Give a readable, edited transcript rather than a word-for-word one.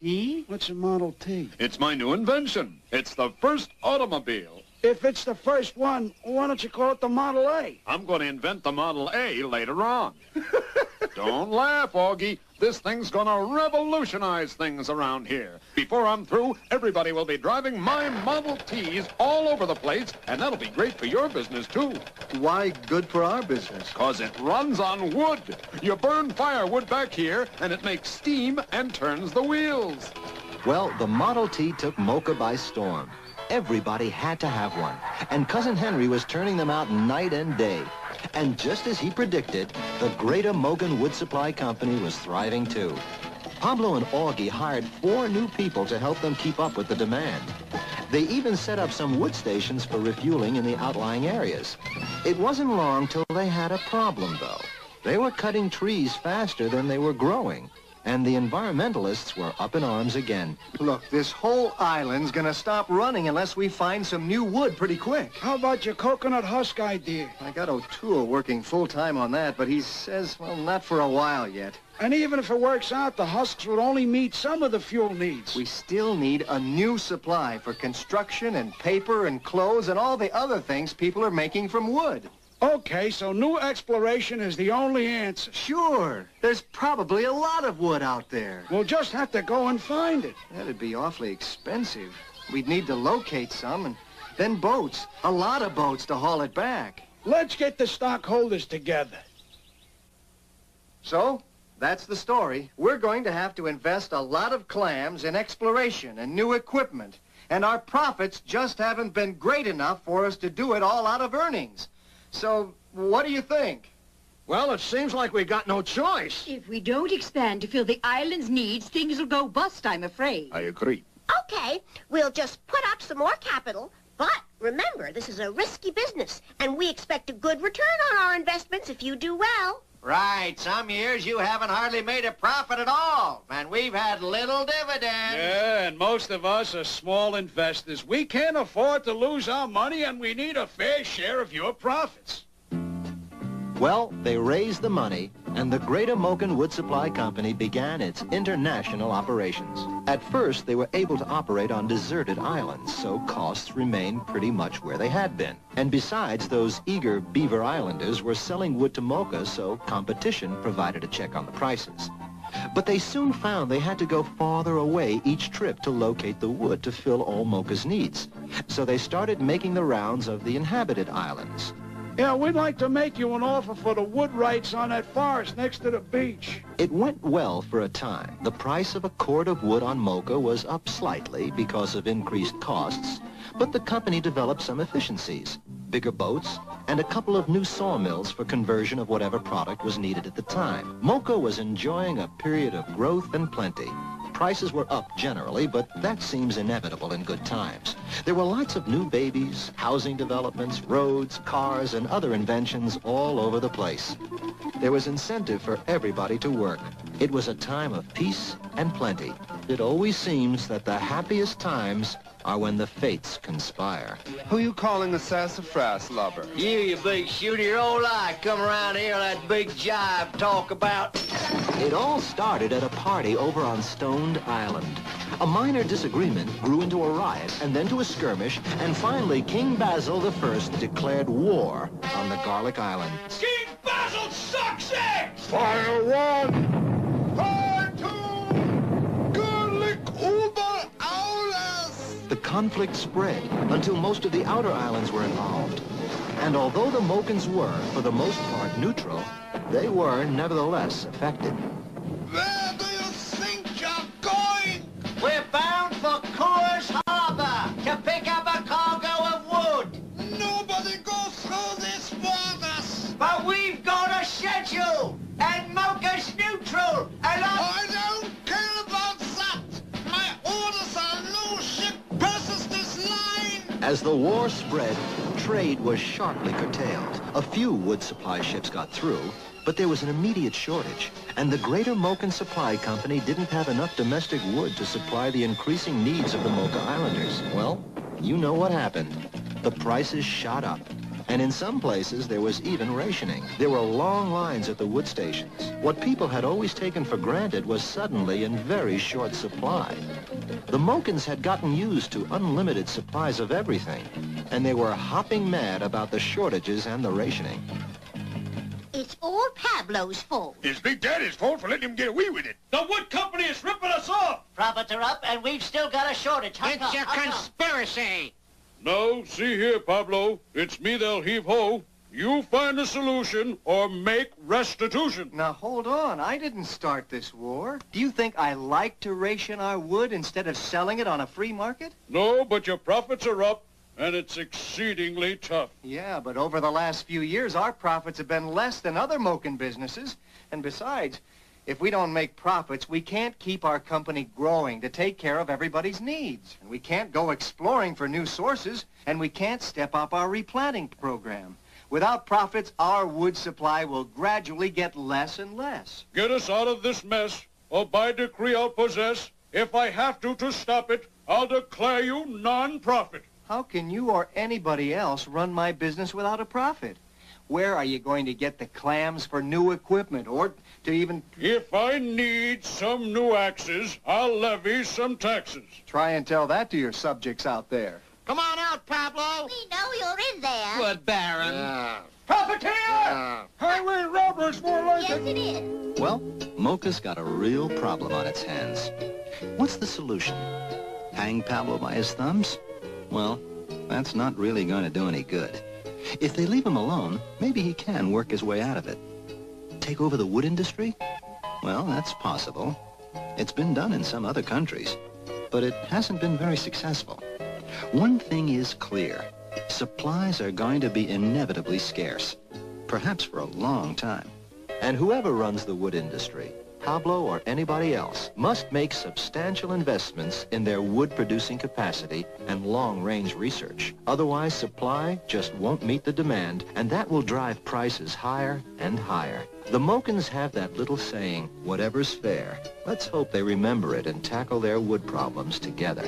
T? What's a Model T? It's my new invention. It's the first automobile. If it's the first one, why don't you call it the Model A? I'm going to invent the Model A later on. Don't laugh, Augie. This thing's going to revolutionize things around here. Before I'm through, everybody will be driving my Model Ts all over the place, and that'll be great for your business, too. Why good for our business? 'Cause it runs on wood. You burn firewood back here, and it makes steam and turns the wheels. Well, the Model T took Mocha by storm. Everybody had to have one, and Cousin Henry was turning them out night and day. And just as he predicted, the Greater Mogan Wood Supply Company was thriving too. Pablo and Augie hired 4 new people to help them keep up with the demand. They even set up some wood stations for refueling in the outlying areas. It wasn't long till they had a problem, though. They were cutting trees faster than they were growing, and the environmentalists were up in arms again. Look, this whole island's gonna stop running unless we find some new wood pretty quick. How about your coconut husk idea? I got O'Toole working full-time on that, but he says, well, not for a while yet. And even if it works out, the husks would only meet some of the fuel needs. We still need a new supply for construction and paper and clothes and all the other things people are making from wood. Okay, so new exploration is the only answer. Sure. There's probably a lot of wood out there. We'll just have to go and find it. That'd be awfully expensive. We'd need to locate some, and then boats. A lot of boats to haul it back. Let's get the stockholders together. So, that's the story. We're going to have to invest a lot of clams in exploration and new equipment, and our profits just haven't been great enough for us to do it all out of earnings. So, what do you think? Well, it seems like we got no choice. If we don't expand to fill the island's needs, things will go bust, I'm afraid. I agree. Okay, we'll just put up some more capital, but remember, this is a risky business, and we expect a good return on our investments if you do well. Right. Some years you haven't hardly made a profit at all, and we've had little dividends. Yeah, and most of us are small investors. We can't afford to lose our money, and we need a fair share of your profits. Well, they raised the money, and the Greater Mogan Wood Supply Company began its international operations. At first, they were able to operate on deserted islands, so costs remained pretty much where they had been. And besides, those eager Beaver Islanders were selling wood to Mocha, so competition provided a check on the prices. But they soon found they had to go farther away each trip to locate the wood to fill all Mocha's needs. So they started making the rounds of the inhabited islands. Yeah, we'd like to make you an offer for the wood rights on that forest next to the beach. It went well for a time. The price of a cord of wood on Mocha was up slightly because of increased costs, but the company developed some efficiencies, bigger boats, and a couple of new sawmills for conversion of whatever product was needed at the time. Mocha was enjoying a period of growth and plenty. Prices were up generally, but that seems inevitable in good times. There were lots of new babies, housing developments, roads, cars, and other inventions all over the place. There was incentive for everybody to work. It was a time of peace and plenty. It always seems that the happiest times are when the fates conspire. Who you calling a sassafras lover? You big shooter, your whole life come around here on that big jive talk about... It all started at a party over on Stoned Island. A minor disagreement grew into a riot and then to a skirmish, and finally King Basil I declared war on the Garlic Island. King Basil sucks it! Fire one! Fire two! Garlic over aulas! The conflict spread until most of the outer islands were involved. And although the Mogans were, for the most part, neutral, they were nevertheless affected. Where do you think you're going? We're bound for Coors Harbor to pick up a cargo of wood. Nobody goes through these waters. But we've got a schedule, and Mocha's neutral, and I don't care about that. My orders are no ship passes this line. As the war spread, trade was sharply curtailed. A few wood supply ships got through, but there was an immediate shortage, and the Greater Mocha Supply Company didn't have enough domestic wood to supply the increasing needs of the Mocha Islanders. Well, you know what happened. The prices shot up, And in some places, there was even rationing. There were long lines at the wood stations. What people had always taken for granted was suddenly in very short supply. The Mocans had gotten used to unlimited supplies of everything, and they were hopping mad about the shortages and the rationing. It's all Pablo's fault. It's Big Daddy's fault for letting him get away with it. The wood company is ripping us off! Profits are up, and we've still got a shortage. It's a conspiracy. No, see here, Pablo. It's me they'll heave-ho. You find a solution or make restitution. Now, hold on. I didn't start this war. Do you think I like to ration our wood instead of selling it on a free market? No, but your profits are up, and it's exceedingly tough. Yeah, but over the last few years, our profits have been less than other Mocan businesses. And besides, if we don't make profits, we can't keep our company growing to take care of everybody's needs. And we can't go exploring for new sources, and we can't step up our replanting program. Without profits, our wood supply will gradually get less and less. Get us out of this mess, or by decree I'll possess. If I have to stop it, I'll declare you non-profit. How can you or anybody else run my business without a profit? Where are you going to get the clams for new equipment, or to even... If I need some new axes, I'll levy some taxes. Try and tell that to your subjects out there. Come on out, Pablo. We know you're in there. Good Baron. Profiteer! Highway robbers, more like Yes, it is. Well, Mocha's got a real problem on its hands. What's the solution? Hang Pablo by his thumbs? Well, that's not really going to do any good. If they leave him alone, maybe he can work his way out of it. Take over the wood industry? Well, that's possible. It's been done in some other countries, but it hasn't been very successful. One thing is clear. Supplies are going to be inevitably scarce, perhaps for a long time. And whoever runs the wood industry, Pablo or anybody else, must make substantial investments in their wood-producing capacity and long-range research. Otherwise, supply just won't meet the demand, and that will drive prices higher and higher. The Mocans have that little saying, whatever's fair. Let's hope they remember it and tackle their wood problems together.